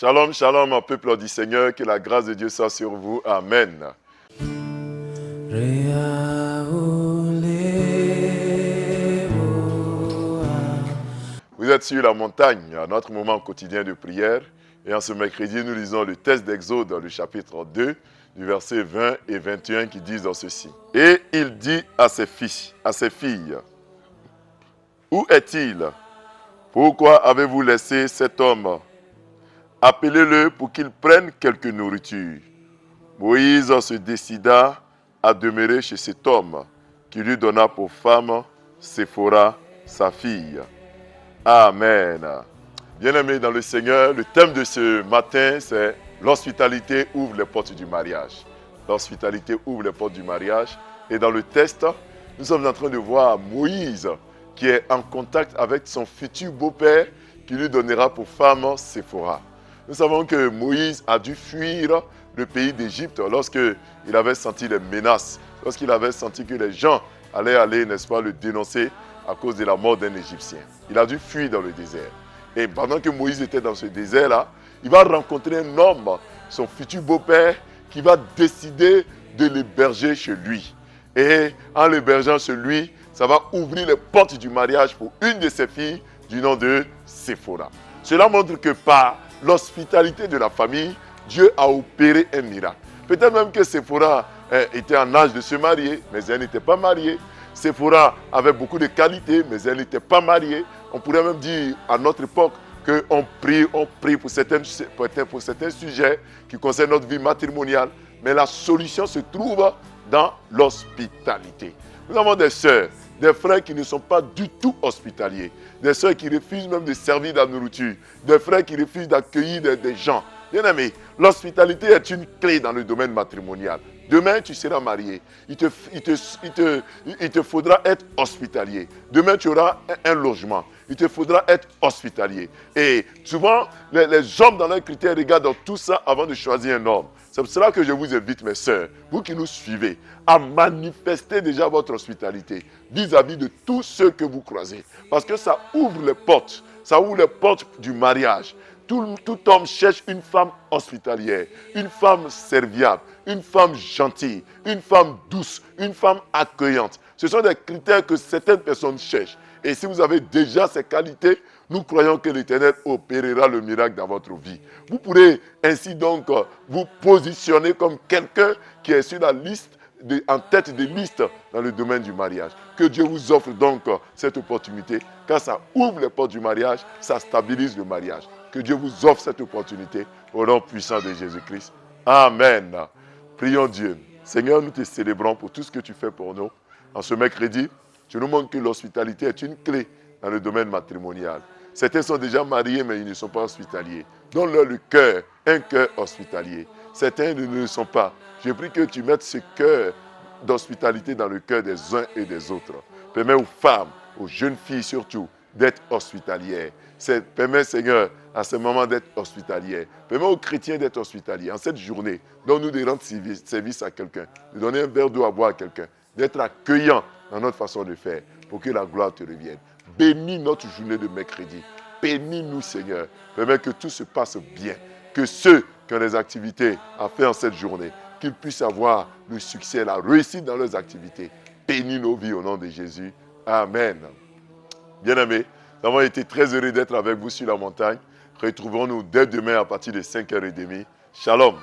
Shalom, shalom, peuple du Seigneur, que la grâce de Dieu soit sur vous. Amen. Vous êtes sur la montagne, à notre moment quotidien de prière. Et en ce mercredi, nous lisons le texte d'Exode, le chapitre 2, du verset 20 et 21, qui disent dans ceci. Et il dit à ses fils, à ses filles, où est-il? Pourquoi avez-vous laissé cet homme? Appelez-le pour qu'il prenne quelque nourriture. Moïse se décida à demeurer chez cet homme, qui lui donna pour femme Séphora, sa fille. Amen. Bien-aimés dans le Seigneur, le thème de ce matin, c'est l'hospitalité ouvre les portes du mariage. L'hospitalité ouvre les portes du mariage. Et dans le texte, nous sommes en train de voir Moïse qui est en contact avec son futur beau-père qui lui donnera pour femme Séphora. Nous savons que Moïse a dû fuir le pays d'Égypte lorsqu'il avait senti les menaces, lorsqu'il avait senti que les gens allaient aller, n'est-ce pas, le dénoncer à cause de la mort d'un Égyptien. Il a dû fuir dans le désert. Et pendant que Moïse était dans ce désert-là, il va rencontrer un homme, son futur beau-père, qui va décider de l'héberger chez lui. Et en l'hébergeant chez lui, ça va ouvrir les portes du mariage pour une de ses filles du nom de Séphora. Cela montre que par l'hospitalité de la famille, Dieu a opéré un miracle. Peut-être même que Séphora était en âge de se marier, mais elle n'était pas mariée. Séphora avait beaucoup de qualités, mais elle n'était pas mariée. On pourrait même dire à notre époque qu'on prie pour certains sujets qui concernent notre vie matrimoniale. Mais la solution se trouve dans l'hospitalité. Nous avons des sœurs, des frères qui ne sont pas du tout hospitaliers, des sœurs qui refusent même de servir de la nourriture, des frères qui refusent d'accueillir des gens. Bien aimé, l'hospitalité est une clé dans le domaine matrimonial. Demain, tu seras marié. Il te faudra être hospitalier. Demain, tu auras un logement. Il te faudra être hospitalier. Et souvent, les hommes dans leurs critères regardent tout ça avant de choisir un homme. C'est pour cela que je vous invite, mes sœurs, vous qui nous suivez, à manifester déjà votre hospitalité vis-à-vis de tous ceux que vous croisez. Parce que ça ouvre les portes. Ça ouvre les portes du mariage. Tout homme cherche une femme hospitalière, une femme serviable, une femme gentille, une femme douce, une femme accueillante. Ce sont des critères que certaines personnes cherchent. Et si vous avez déjà ces qualités, nous croyons que l'Éternel opérera le miracle dans votre vie. Vous pourrez ainsi donc vous positionner comme quelqu'un qui est sur la liste, en tête de liste dans le domaine du mariage. Que Dieu vous offre donc cette opportunité, car ça ouvre les portes du mariage, ça stabilise le mariage. Que Dieu vous offre cette opportunité au nom puissant de Jésus-Christ. Amen. Prions Dieu. Seigneur, nous te célébrons pour tout ce que tu fais pour nous. En ce mercredi, tu nous montres que l'hospitalité est une clé dans le domaine matrimonial. Certains sont déjà mariés, mais ils ne sont pas hospitaliers. Donne-leur le cœur, un cœur hospitalier. Certains ne le sont pas. Je prie que tu mettes ce cœur d'hospitalité dans le cœur des uns et des autres. Permets aux femmes, aux jeunes filles surtout, d'être hospitalières. Permets, Seigneur, à ce moment d'être hospitalière. Permets aux chrétiens d'être hospitaliers. En cette journée, donne-nous de rendre service à quelqu'un, de donner un verre d'eau à boire à quelqu'un, d'être accueillant dans notre façon de faire pour que la gloire te revienne. Bénis notre journée de mercredi. Bénis-nous, Seigneur. Permets que tout se passe bien. Que ceux qui ont des activités à faire en cette journée, qu'ils puissent avoir le succès, la réussite dans leurs activités. Bénis nos vies au nom de Jésus. Amen. Bien-aimés, nous avons été très heureux d'être avec vous sur la montagne. Retrouvons-nous dès demain à partir de 5h30. Shalom.